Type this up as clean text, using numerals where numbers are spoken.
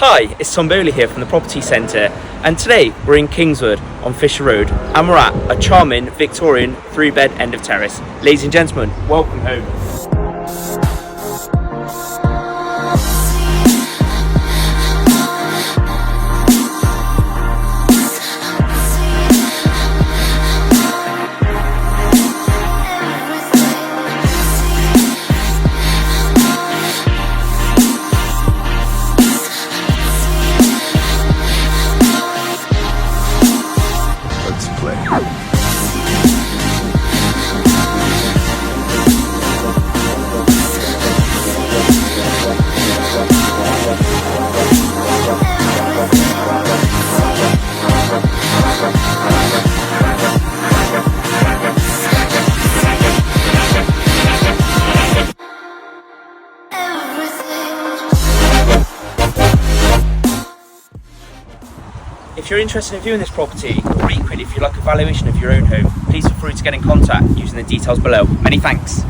Hi, it's Tom Bowley here from the Property Centre, and today we're in Kingswood on Fisher Road, and we're at a charming Victorian 3-bed end of terrace. Ladies and gentlemen, welcome home. If you're interested in viewing this property, or equally if you'd like a valuation of your own home, please feel free to get in contact using the details below. Many thanks.